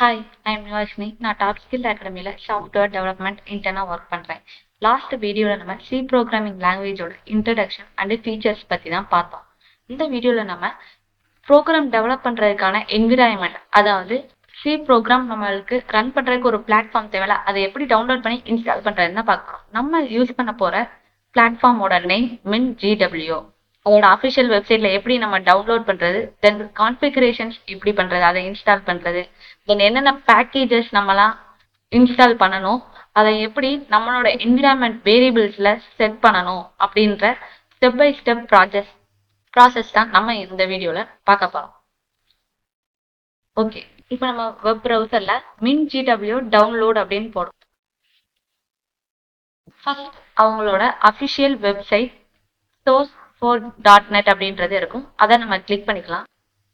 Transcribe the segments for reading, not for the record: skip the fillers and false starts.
Hi, I'm Nivashini. நான் top skill அகாடமியில் software development இன்டர்னாக ஒர்க் பண்ணுறேன். லாஸ்ட் வீடியோவில் நம்ம சி ப்ரோக்ராமிங் லாங்குவேஜோட இன்ட்ரடக்ஷன் அண்ட் ஃபீச்சர்ஸ் பற்றி தான் பார்த்தோம். இந்த வீடியோவில் நம்ம ப்ரோக்ராம் டெவலப் பண்ணுறதுக்கான என்விரான்மெண்ட், அதாவது சி ப்ரோக்ராம் நம்மளுக்கு ரன் பண்ணுறதுக்கு ஒரு பிளாட்ஃபார்ம் தேவையில்ல, அதை எப்படி டவுன்லோட் பண்ணி இன்ஸ்டால் பண்ணுறதுன்னு தான் பார்க்குறோம். நம்ம யூஸ் பண்ண போகிற பிளாட்ஃபார்மோட நேம் MinGW. அதோட அஃபிஷியல் வெப்சைட்ல எப்படி நம்ம டவுன்லோட் பண்றது, தென் கான்ஃபிகரேஷன்ஸ் எப்படி பண்றது, அதை இன்ஸ்டால் பண்றது, தென் என்னென்ன பேக்கேஜஸ் நம்மலாம் இன்ஸ்டால் பண்ணணும், அதை எப்படி நம்மளோட என்விரான்மெண்ட் வேரியபிள்ஸ்ல செட் பண்ணணும் அப்படின்ற ஸ்டெப் பை ஸ்டெப் ப்ராசஸ் தான் நம்ம இந்த வீடியோல பார்க்க போறோம். ஓகே, இப்போ நம்ம வெப் ப்ரௌசர்ல MinGW டவுன்லோட் அப்படின்னு போடும். ஃபர்ஸ்ட் அவங்களோட அஃபிஷியல் வெப்சைட் source4.net அப்படின்றது இருக்கும். அதை நம்ம கிளிக் பண்ணிக்கலாம்.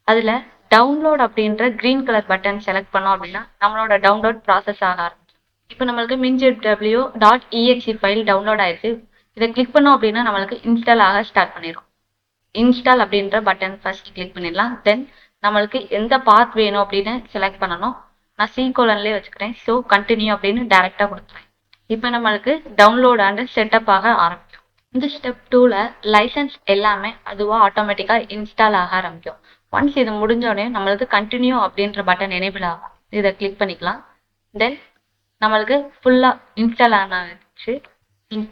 அதுல டவுன்லோட் அப்படின்ற கிரீன் கலர் பட்டன் செலக்ட் பண்ணோம் அப்படின்னா நம்மளோட டவுன்லோட் ப்ராசஸ் ஆக ஆரம்பிக்கும். இப்போ நம்மளுக்கு MinGW.exe ஃபைல் டவுன்லோட் ஆயிடுச்சு. இதை கிளிக் பண்ணோம் அப்படின்னா நம்மளுக்கு இன்ஸ்டால் ஆக ஸ்டார்ட் பண்ணிடும். இன்ஸ்டால் அப்படின்ற பட்டன் ஃபர்ஸ்ட் கிளிக் பண்ணிடலாம். தென் நம்மளுக்கு எந்த பாத் வேணும் அப்படின்னு செலக்ட் பண்ணணும். நான் C:*லேயே வச்சுக்கிறேன். ஸோ கண்டினியூ அப்படின்னு டைரக்டா கொடுத்துறேன். இப்போ நம்மளுக்கு டவுன்லோட் அண்ட் செட்டப் ஆக ஆரம்பிக்கும். இந்த ஸ்டெப் 2ல லைசன்ஸ் எல்லாமே அதுவா ஆட்டோமேட்டிக்கா இன்ஸ்டால் ஆக ஆரம்பிக்கும். ஒன்ஸ் இது முடிஞ்ச உடனே நம்மளுக்கு கண்டினியூ அப்படின்ற பட்டன் எனேபிள் ஆகும். இதை கிளிக் பண்ணிக்கலாம். தென் நம்மளுக்கு ஃபுல்லா இன்ஸ்டால் ஆனாச்சு.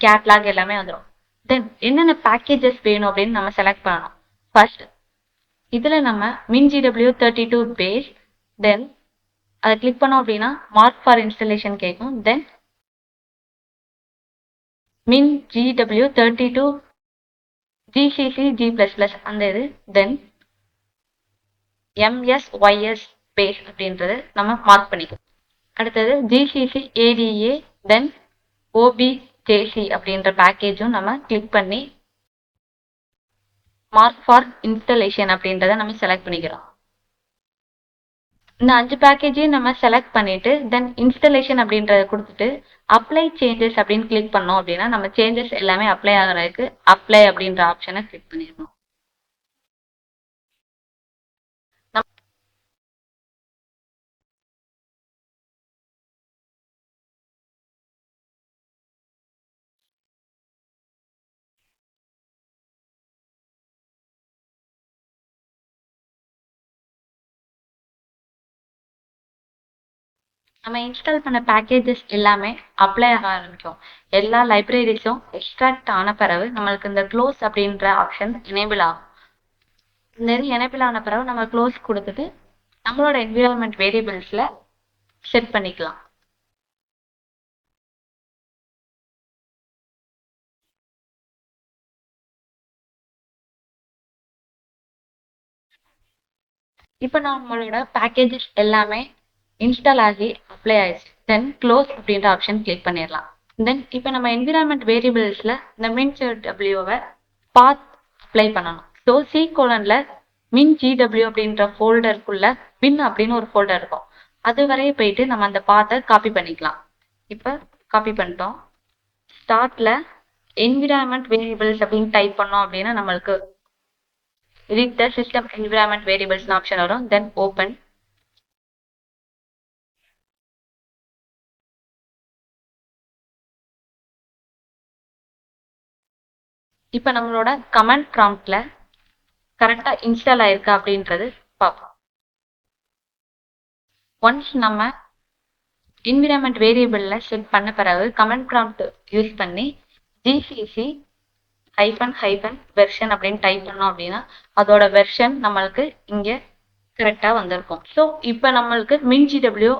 கேட்லாக் எல்லாமே வந்துடும். தென் என்னென்ன பேக்கேஜஸ் வேணும் அப்படின்னு நம்ம செலக்ட் பண்ணணும். ஃபர்ஸ்ட் இதுல நம்ம MinGW32 பேஸ், தென் அதை கிளிக் பண்ணோம் அப்படின்னா மார்க் ஃபார் இன்ஸ்டலேஷன் கேட்கும். தென் MinGW32 GCC G++ அந்த இது, தென் MSYS பேஸ் அப்படின்றது நம்ம மார்க் பண்ணிக்கலாம். அடுத்தது GCC ADA தென் OBJC அப்படின்ற பேக்கேஜும் நம்ம கிளிக் பண்ணி மார்க் ஃபார் இன்ஸ்டலேஷன் அப்படின்றத நம்ம செலக்ட் பண்ணிக்கிறோம். இந்த 5 பேக்கேஜையும் நம்ம செலக்ட் பண்ணிட்டு தென் இன்ஸ்டலேஷன் அப்படின்றத கொடுத்துட்டு அப்ளை சேஞ்சஸ் அப்படின்னு கிளிக் பண்ணோம் அப்படின்னா நம்ம சேஞ்சஸ் எல்லாமே அப்ளை ஆகிறதுக்கு அப்ளை அப்படின்ற ஆப்ஷனை கிளிக் பண்ணிடணும். நம்ம இன்ஸ்டால் பண்ண பேக்கேஜஸ் எல்லாமே அப்ளை ஆக ஆரம்பிக்கும். எல்லா லைப்ரரிஸும் எக்ஸ்ட்ராக்ட் ஆன பிறகு நம்மளுக்கு இந்த க்ளோஸ் அப்படின்ற ஆப்ஷன் எனேபிள் ஆகும். இந்த இது எனேபிள் ஆன பிறகு நம்ம க்ளோஸ் கொடுத்துட்டு நம்மளோட என்விரான்மெண்ட் வேரியபிள்ஸ்ல செட் பண்ணிக்கலாம். இப்போ நம்மளோட பேக்கேஜஸ் எல்லாமே இன்ஸ்டால் ஆகி அப்ளை ஆயிடுச்சு. தென் க்ளோஸ் அப்படின்ற ஆப்ஷன் கிளிக் பண்ணிடலாம். தென் இப்போ நம்ம என்விரான்மெண்ட் வேரியபிள்ஸ்ல இந்த MinGW பாத் அப்ளை பண்ணணும். ஸோ C:*ல MinGW அப்படின்ற ஃபோல்டருக்குள்ள பின் அப்படின்னு ஒரு ஃபோல்டர் இருக்கும். அது வரைய போயிட்டு நம்ம அந்த பாத்தை காப்பி பண்ணிக்கலாம். இப்போ காப்பி பண்ணிட்டோம். ஸ்டார்ட்ல என்விரான்மெண்ட் வேரியபிள்ஸ் அப்படின்னு டைப் பண்ணோம் அப்படின்னா நம்மளுக்கு read the system environment variables option வரும். Then open. இப்போ நம்மளோட கமாண்ட் ப்ராம்ப்ட்ல கரெக்டா இன்ஸ்டால் ஆயிருக்கா அப்படின்றது பார்ப்போம். ஒன்ஸ் நம்ம என்விரான்மெண்ட் வேரியபிள்ல செட் பண்ண பிறகு கமாண்ட் ப்ராம்ப்ட் யூஸ் பண்ணி GCC வெர்ஷன் அப்படின்னு டைப் பண்ணோம் அப்படின்னா அதோட வெர்ஷன் நம்மளுக்கு இங்க கரெக்டா வந்திருக்கும். ஸோ இப்போ நம்மளுக்கு MinGW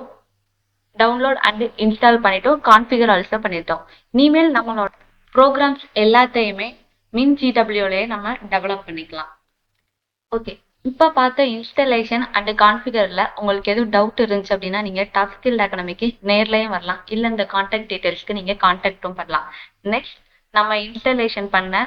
டவுன்லோட் அண்ட் இன்ஸ்டால் பண்ணிட்டோம், கான்ஃபிகர் ஆல்சோ பண்ணிட்டோம். இனிமேல் நம்மளோட ப்ரோக்ராம்ஸ் எல்லாத்தையுமே MinGWலயே நம்ம டெவலப் பண்ணிக்கலாம். ஓகே, இப்போ பார்த்த இன்ஸ்டலேஷன் அண்ட் கான்ஃபிகர்ல உங்களுக்கு எதுவும் டவுட் இருந்துச்சு அப்படின்னா நீங்க டாப் ஸ்கில் அகாடமிக்கு நேர்லயும் வரலாம், இல்ல இந்த கான்டாக்ட் டீடைல்ஸ்க்கு நீங்க கான்டாக்டும் பண்ணலாம். நெக்ஸ்ட் நம்ம இன்ஸ்டலேஷன் பண்ண